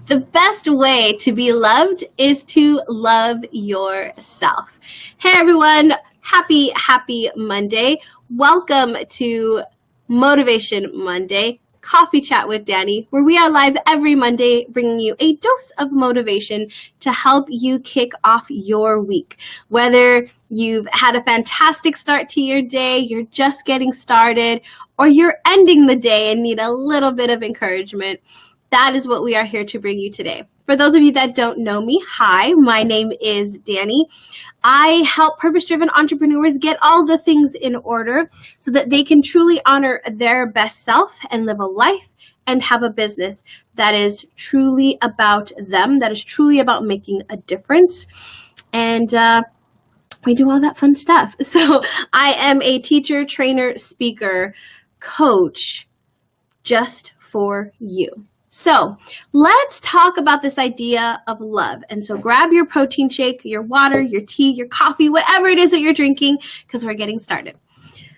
The best way to be loved is to love yourself. Hey everyone, happy Monday. Welcome to Motivation Monday, Coffee Chat with Danny, where we are live every Monday bringing you a dose of motivation to help you kick off your week. Whether you've had a fantastic start to your day, you're just getting started, or you're ending the day and need a little bit of encouragement, that is what we are here to bring you today. For those of you that don't know me, hi, my name is Danny. I help purpose-driven entrepreneurs get all the things in order so that they can truly honor their best self and live a life and have a business that is truly about them, that is truly about making a difference. And we do all that fun stuff. So I am a teacher, trainer, speaker, coach, just for you. So let's talk about this idea of love. And so grab your protein shake, your water, your tea, your coffee, whatever it is that you're drinking, because we're getting started.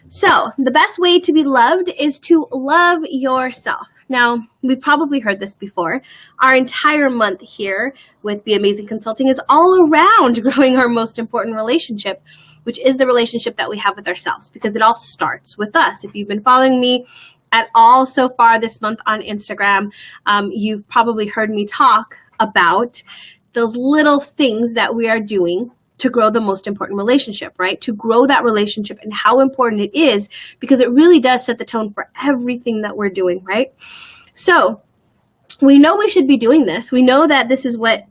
So the best way to be loved is to love yourself. Now, we've probably heard this before. Our entire month here with Be Amazing Consulting is all around growing our most important relationship, which is the relationship that we have with ourselves, because it all starts with us. If you've been following me at all so far this month on Instagram, you've probably heard me talk about those little things that we are doing to grow the most important relationship, right? To grow that relationship and how important it is, because it really does set the tone for everything that we're doing, right? So we know we should be doing this. We know that this is what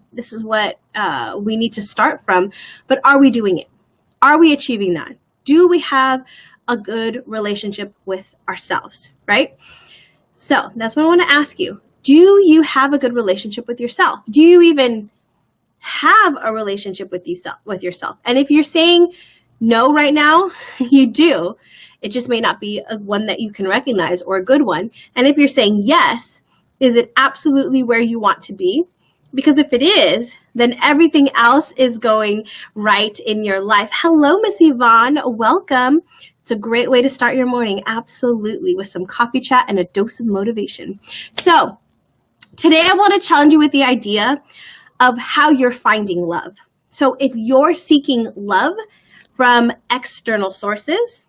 we need to start from, but are we doing it? Are we achieving that? Do we have a good relationship with ourselves, right? So that's what I want to ask you. Do you have a good relationship with yourself? Do you even have a relationship with yourself? And if you're saying no right now, you do. It just may not be one that you can recognize or a good one. And if you're saying yes, is it absolutely where you want to be? Because if it is, then everything else is going right in your life. Hello, Miss Yvonne. Welcome. It's a great way to start your morning, absolutely, with some coffee chat and a dose of motivation. So today I want to challenge you with the idea of how you're finding love. So if you're seeking love from external sources,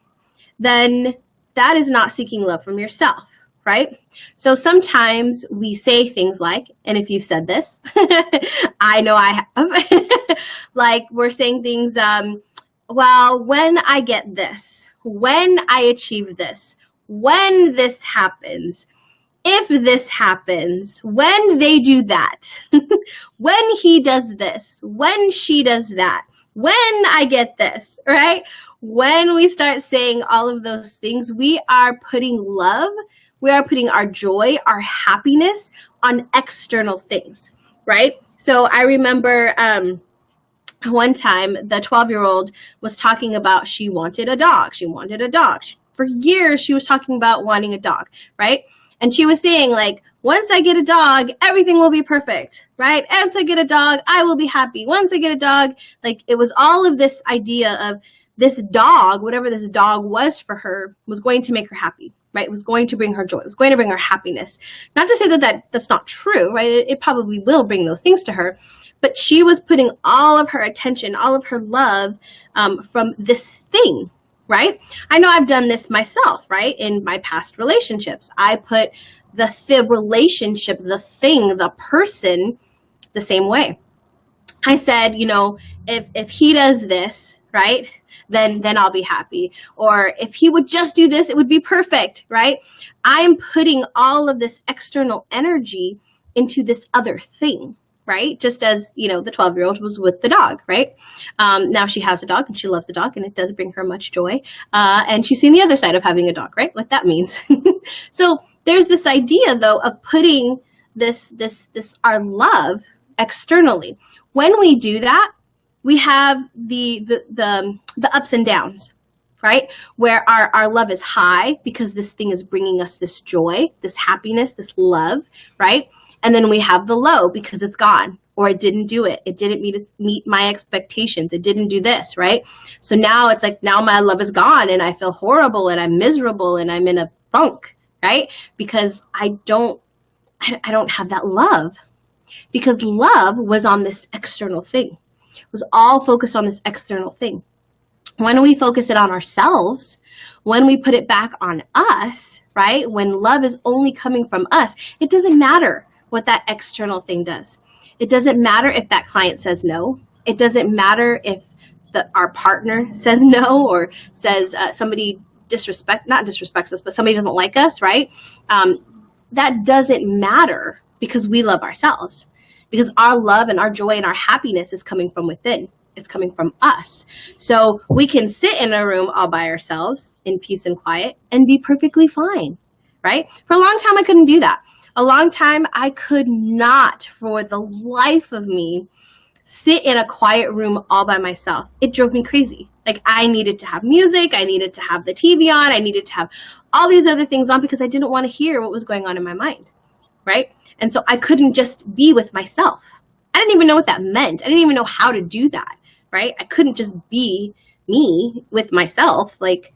then that is not seeking love from yourself, right? So sometimes we say things like, and if you've said this, I know I have, like we're saying things, well, when I get this, when I achieve this, when this happens, if this happens, when they do that, when he does this, when she does that, when I get this, right? When we start saying all of those things, we are putting love, we are putting our joy, our happiness on external things, right? So I remember one time the 12-year-old was talking about she wanted a dog. She wanted a dog. For years, she was talking about wanting a dog, right? And she was saying, like, once I get a dog, everything will be perfect, right? Once I get a dog, I will be happy. Once I get a dog, like, it was all of this idea of this dog, whatever this dog was for her, was going to make her happy, right? It was going to bring her joy. It was going to bring her happiness. Not to say that that's not true, right? It probably will bring those things to her. But she was putting all of her attention, all of her love from this thing, right? I know I've done this myself, right? In my past relationships, I put the relationship, the thing, the person, the same way. I said, you know, if he does this, right, then I'll be happy. Or if he would just do this, it would be perfect, right? I'm putting all of this external energy into this other thing, right? Just as, you know, the 12-year-old was with the dog, right? Now she has a dog and she loves the dog and it does bring her much joy. And she's seen the other side of having a dog, right? What that means. So there's this idea, though, of putting this our love externally. When we do that, we have the ups and downs, right? Where our love is high because this thing is bringing us this joy, this happiness, this love, right? And then we have the low because it's gone, or it didn't do it. It didn't meet my expectations. It didn't do this, right? So now it's like, now my love is gone and I feel horrible and I'm miserable and I'm in a funk, right? Because I don't I don't have that love, because love was on this external thing. It was all focused on this external thing. When we focus it on ourselves, when we put it back on us, right? When love is only coming from us, it doesn't matter what that external thing does. It doesn't matter if that client says no. It doesn't matter if our partner says no, or says somebody not disrespects us, but somebody doesn't like us, right? That doesn't matter, because we love ourselves. Because our love and our joy and our happiness is coming from within. It's coming from us. So we can sit in a room all by ourselves in peace and quiet and be perfectly fine, right? For a long time, I couldn't do that. A long time, I could not, for the life of me, sit in a quiet room all by myself. It drove me crazy. Like, I needed to have music. I needed to have the TV on. I needed to have all these other things on, because I didn't want to hear what was going on in my mind, right? And so I couldn't just be with myself. I didn't even know what that meant. I didn't even know how to do that, right? I couldn't just be me with myself. Like,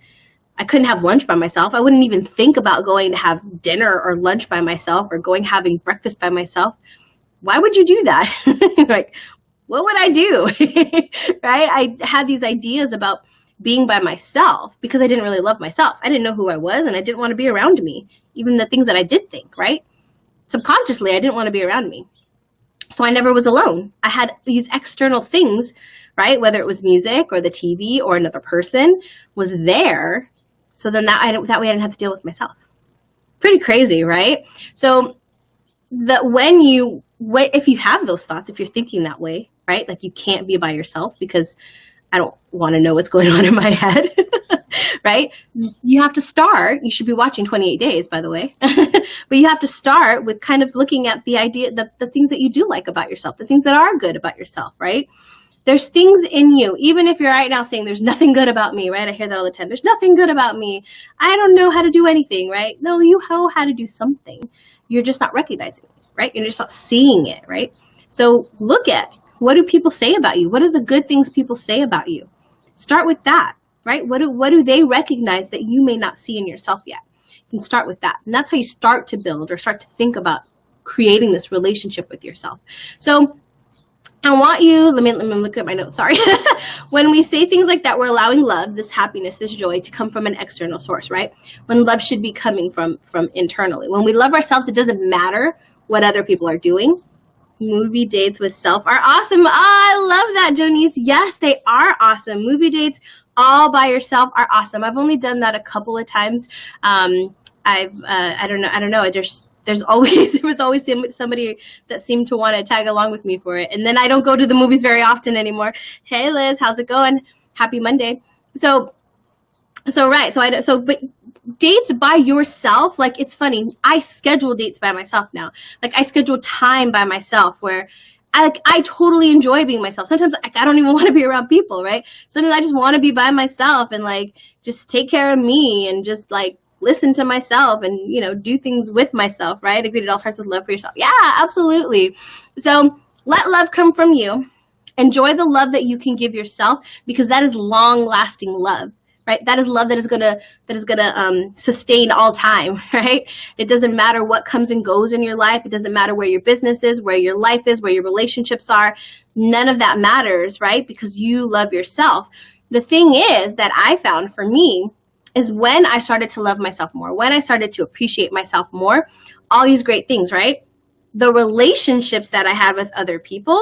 I couldn't have lunch by myself. I wouldn't even think about going to have dinner or lunch by myself, or having breakfast by myself. Why would you do that? Like, what would I do? Right? I had these ideas about being by myself because I didn't really love myself. I didn't know who I was, and I didn't want to be around me. Even the things that I did think, right? Subconsciously, I didn't want to be around me. So I never was alone. I had these external things, right? Whether it was music or the TV or another person was there. So then that way I didn't have to deal with myself. Pretty crazy, right? So if you have those thoughts, if you're thinking that way, right? Like, you can't be by yourself because I don't want to know what's going on in my head, right? You have to start. You should be watching 28 Days, by the way. But you have to start with kind of looking at the idea, the things that you do like about yourself, the things that are good about yourself, right? There's things in you, even if you're right now saying there's nothing good about me, right? I hear that all the time. There's nothing good about me. I don't know how to do anything, right? No, you know how to do something. You're just not recognizing it, right? You're just not seeing it, right? So look at, what do people say about you? What are the good things people say about you? Start with that, right? What do they recognize that you may not see in yourself yet? You can start with that. And that's how you start to build or start to think about creating this relationship with yourself. So I want you, let me look at my notes, sorry. When we say things like that, we're allowing love, this happiness, this joy to come from an external source, right? When love should be coming from internally. When we love ourselves, it doesn't matter what other people are doing. Movie dates with self are awesome. Oh, I love that, Jonice. Yes, they are awesome. Movie dates all by yourself are awesome. I've only done that a couple of times. I don't know. There was always somebody that seemed to want to tag along with me for it. And then I don't go to the movies very often anymore. Hey, Liz, how's it going? Happy Monday. But dates by yourself, like, it's funny. I schedule dates by myself now. Like, I schedule time by myself where I totally enjoy being myself. Sometimes I don't even want to be around people, right? Sometimes I just want to be by myself and, like, just take care of me and just, like, listen to myself and, do things with myself, right? Agreed. It all starts with love for yourself. Yeah, absolutely. So let love come from you. Enjoy the love that you can give yourself, because that is long-lasting love, right? That is love that is gonna sustain all time, right? It doesn't matter what comes and goes in your life. It doesn't matter where your business is, where your life is, where your relationships are. None of that matters, right? Because you love yourself. The thing is that I found for me is when I started to love myself more, when I started to appreciate myself more, all these great things, right? The relationships that I had with other people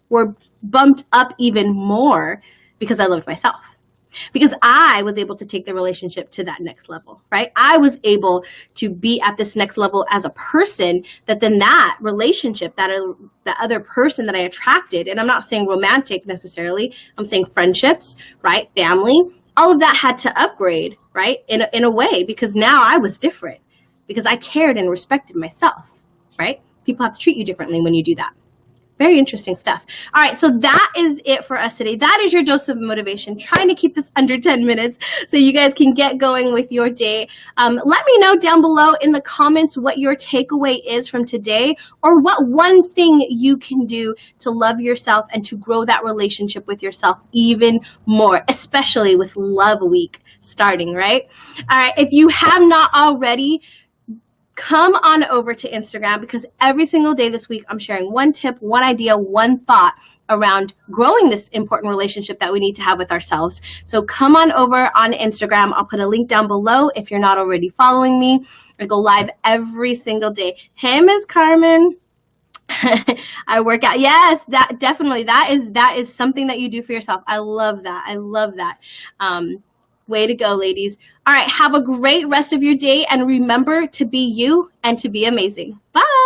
were bumped up even more because I loved myself. Because I was able to take the relationship to that next level, right? I was able to be at this next level as a person, that then that relationship, that other person that I attracted, and I'm not saying romantic necessarily, I'm saying friendships, right? Family, all of that had to upgrade, right? In a way, because now I was different, because I cared and respected myself, right? People have to treat you differently when you do that. Very interesting stuff. All right, so that is it for us today. That is your dose of motivation. Trying to keep this under 10 minutes so you guys can get going with your day. Let me know down below in the comments what your takeaway is from today, or what one thing you can do to love yourself and to grow that relationship with yourself even more, especially with Love Week starting, right? All right, if you have not already, come on over to Instagram, because every single day this week I'm sharing one tip, one idea, one thought around growing this important relationship that we need to have with ourselves. So come on over on Instagram. I'll put a link down below if you're not already following me. I go live every single day. Hey, Ms. Carmen. I work out. Yes, that definitely. That is something that you do for yourself. I love that. I love that. Way to go, ladies. All right, have a great rest of your day, and remember to be you and to be amazing. Bye.